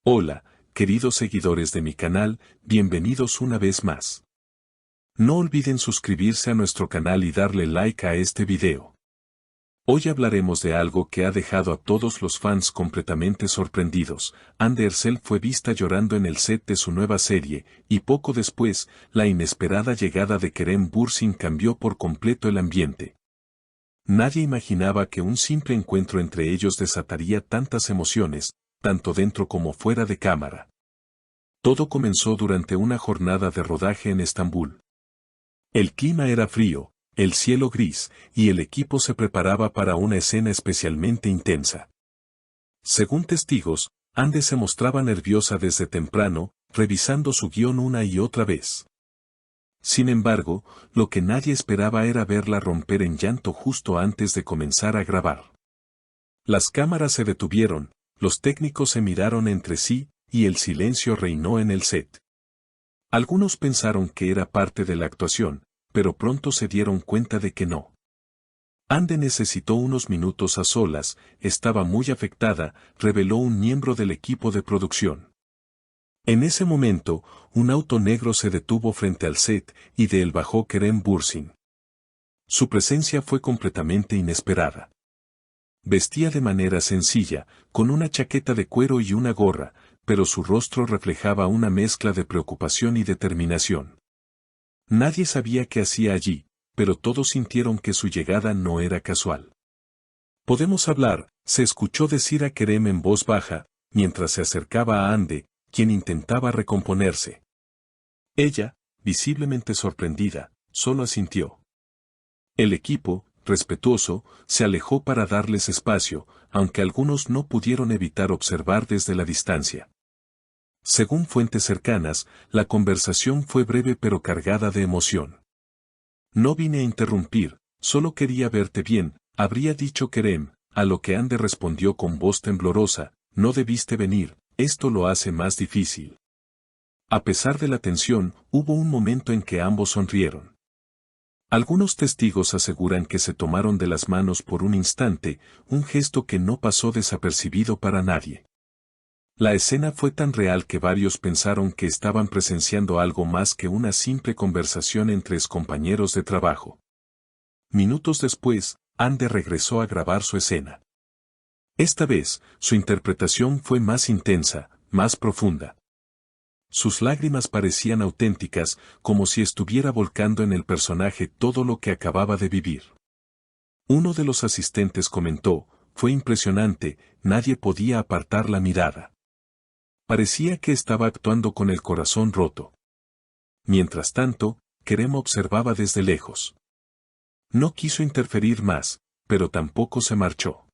Hola, queridos seguidores de mi canal, bienvenidos una vez más. No olviden suscribirse a nuestro canal y darle like a este video. Hoy hablaremos de algo que ha dejado a todos los fans completamente sorprendidos. Andy Ercel fue vista llorando en el set de su nueva serie, y poco después, la inesperada llegada de Kerem Bürsin cambió por completo el ambiente. Nadie imaginaba que un simple encuentro entre ellos desataría tantas emociones, tanto dentro como fuera de cámara. Todo comenzó durante una jornada de rodaje en Estambul. El clima era frío, el cielo gris, y el equipo se preparaba para una escena especialmente intensa. Según testigos, Andy se mostraba nerviosa desde temprano, revisando su guión una y otra vez. Sin embargo, lo que nadie esperaba era verla romper en llanto justo antes de comenzar a grabar. Las cámaras se detuvieron, los técnicos se miraron entre sí, y el silencio reinó en el set. Algunos pensaron que era parte de la actuación, pero pronto se dieron cuenta de que no. Andy necesitó unos minutos a solas, estaba muy afectada, reveló un miembro del equipo de producción. En ese momento, un auto negro se detuvo frente al set, y de él bajó Kerem Bürsin. Su presencia fue completamente inesperada. Vestía de manera sencilla, con una chaqueta de cuero y una gorra, pero su rostro reflejaba una mezcla de preocupación y determinación. Nadie sabía qué hacía allí, pero todos sintieron que su llegada no era casual. «Podemos hablar», se escuchó decir a Kerem en voz baja, mientras se acercaba a Andy, quien intentaba recomponerse. Ella, visiblemente sorprendida, solo asintió. El equipo, respetuoso, se alejó para darles espacio, aunque algunos no pudieron evitar observar desde la distancia. Según fuentes cercanas, la conversación fue breve pero cargada de emoción. «No vine a interrumpir, solo quería verte bien», habría dicho Kerem, a lo que Andy respondió con voz temblorosa, «No debiste venir, esto lo hace más difícil». A pesar de la tensión, hubo un momento en que ambos sonrieron. Algunos testigos aseguran que se tomaron de las manos por un instante, un gesto que no pasó desapercibido para nadie. La escena fue tan real que varios pensaron que estaban presenciando algo más que una simple conversación entre compañeros de trabajo. Minutos después, Andy regresó a grabar su escena. Esta vez, su interpretación fue más intensa, más profunda. Sus lágrimas parecían auténticas, como si estuviera volcando en el personaje todo lo que acababa de vivir. Uno de los asistentes comentó, «Fue impresionante, nadie podía apartar la mirada. Parecía que estaba actuando con el corazón roto». Mientras tanto, Kerem observaba desde lejos. No quiso interferir más, pero tampoco se marchó.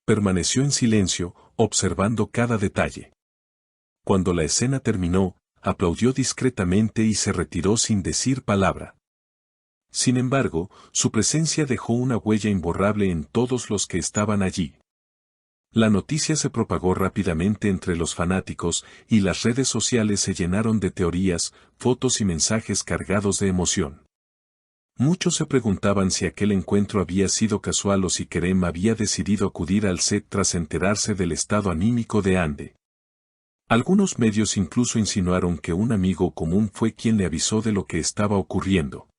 Permaneció en silencio, observando cada detalle. Cuando la escena terminó, aplaudió discretamente y se retiró sin decir palabra. Sin embargo, su presencia dejó una huella imborrable en todos los que estaban allí. La noticia se propagó rápidamente entre los fanáticos, y las redes sociales se llenaron de teorías, fotos y mensajes cargados de emoción. Muchos se preguntaban si aquel encuentro había sido casual o si Kerem había decidido acudir al set tras enterarse del estado anímico de Andy. Algunos medios incluso insinuaron que un amigo común fue quien le avisó de lo que estaba ocurriendo.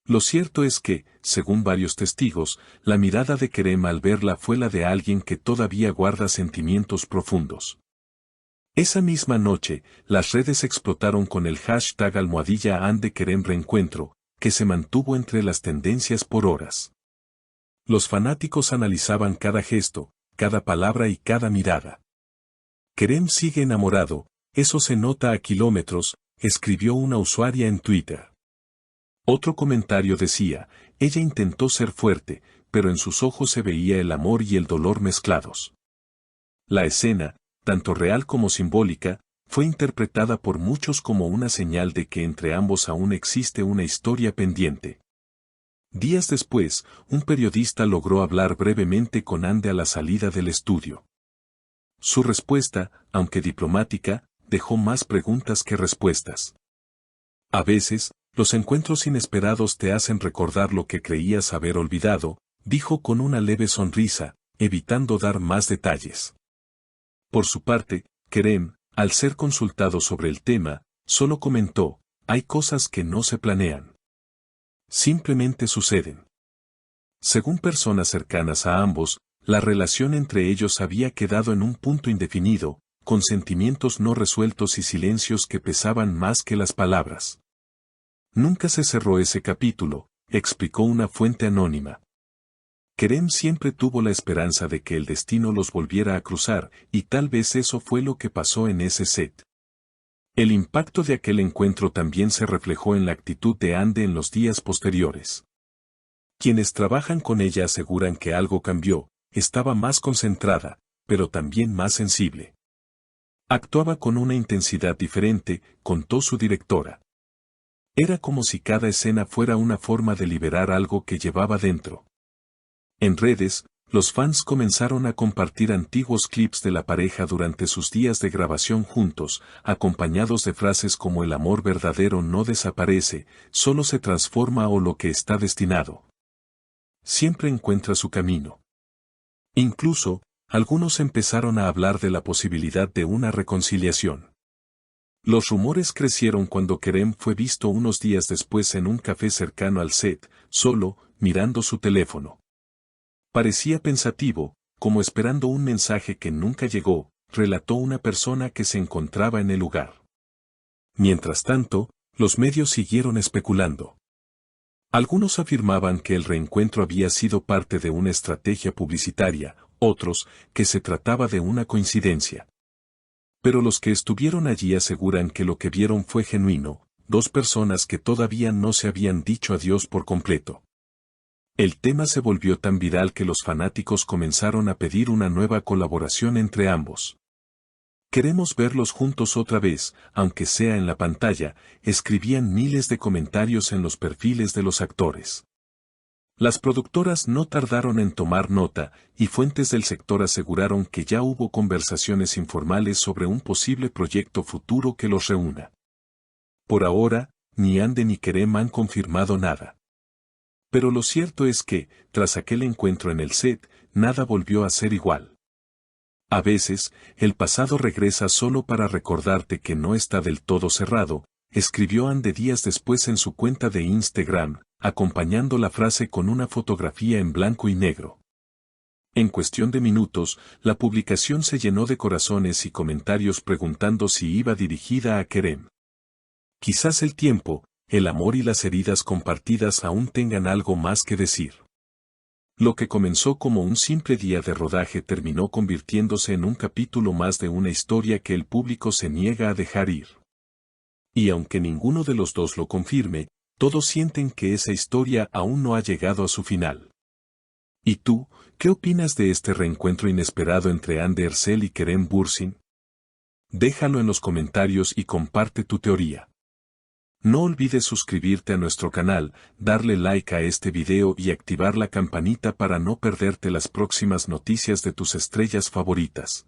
Lo cierto es que, según varios testigos, la mirada de Kerem al verla fue la de alguien que todavía guarda sentimientos profundos. Esa misma noche, las redes explotaron con el hashtag #AndyKerem Reencuentro, que se mantuvo entre las tendencias por horas. Los fanáticos analizaban cada gesto, cada palabra y cada mirada. «Kerem sigue enamorado, eso se nota a kilómetros», escribió una usuaria en Twitter. Otro comentario decía, «Ella intentó ser fuerte, pero en sus ojos se veía el amor y el dolor mezclados». La escena, tanto real como simbólica, fue interpretada por muchos como una señal de que entre ambos aún existe una historia pendiente. Días después, un periodista logró hablar brevemente con Andy a la salida del estudio. Su respuesta, aunque diplomática, dejó más preguntas que respuestas. «A veces, los encuentros inesperados te hacen recordar lo que creías haber olvidado», dijo con una leve sonrisa, evitando dar más detalles. Por su parte, Kerem, al ser consultado sobre el tema, solo comentó, hay cosas que no se planean. Simplemente suceden. Según personas cercanas a ambos, la relación entre ellos había quedado en un punto indefinido, con sentimientos no resueltos y silencios que pesaban más que las palabras. Nunca se cerró ese capítulo, explicó una fuente anónima. Kerem siempre tuvo la esperanza de que el destino los volviera a cruzar, y tal vez eso fue lo que pasó en ese set. El impacto de aquel encuentro también se reflejó en la actitud de Ande en los días posteriores. Quienes trabajan con ella aseguran que algo cambió, estaba más concentrada, pero también más sensible. Actuaba con una intensidad diferente, contó su directora. Era como si cada escena fuera una forma de liberar algo que llevaba dentro. En redes, los fans comenzaron a compartir antiguos clips de la pareja durante sus días de grabación juntos, acompañados de frases como el amor verdadero no desaparece, solo se transforma o lo que está destinado. Siempre encuentra su camino. Incluso, algunos empezaron a hablar de la posibilidad de una reconciliación. Los rumores crecieron cuando Kerem fue visto unos días después en un café cercano al set, solo, mirando su teléfono. Parecía pensativo, como esperando un mensaje que nunca llegó, relató una persona que se encontraba en el lugar. Mientras tanto, los medios siguieron especulando. Algunos afirmaban que el reencuentro había sido parte de una estrategia publicitaria, otros, que se trataba de una coincidencia. Pero los que estuvieron allí aseguran que lo que vieron fue genuino, dos personas que todavía no se habían dicho adiós por completo. El tema se volvió tan viral que los fanáticos comenzaron a pedir una nueva colaboración entre ambos. Queremos verlos juntos otra vez, aunque sea en la pantalla, escribían miles de comentarios en los perfiles de los actores. Las productoras no tardaron en tomar nota, y fuentes del sector aseguraron que ya hubo conversaciones informales sobre un posible proyecto futuro que los reúna. Por ahora, ni Ande ni Kerem han confirmado nada. Pero lo cierto es que, tras aquel encuentro en el set, nada volvió a ser igual. A veces, el pasado regresa solo para recordarte que no está del todo cerrado, escribió Ande días después en su cuenta de Instagram, acompañando la frase con una fotografía en blanco y negro. En cuestión de minutos, la publicación se llenó de corazones y comentarios preguntando si iba dirigida a Kerem. Quizás el tiempo, el amor y las heridas compartidas aún tengan algo más que decir. Lo que comenzó como un simple día de rodaje terminó convirtiéndose en un capítulo más de una historia que el público se niega a dejar ir. Y aunque ninguno de los dos lo confirme, todos sienten que esa historia aún no ha llegado a su final. ¿Y tú, qué opinas de este reencuentro inesperado entre Ande Erçel y Kerem Bürsin? Déjalo en los comentarios y comparte tu teoría. No olvides suscribirte a nuestro canal, darle like a este video y activar la campanita para no perderte las próximas noticias de tus estrellas favoritas.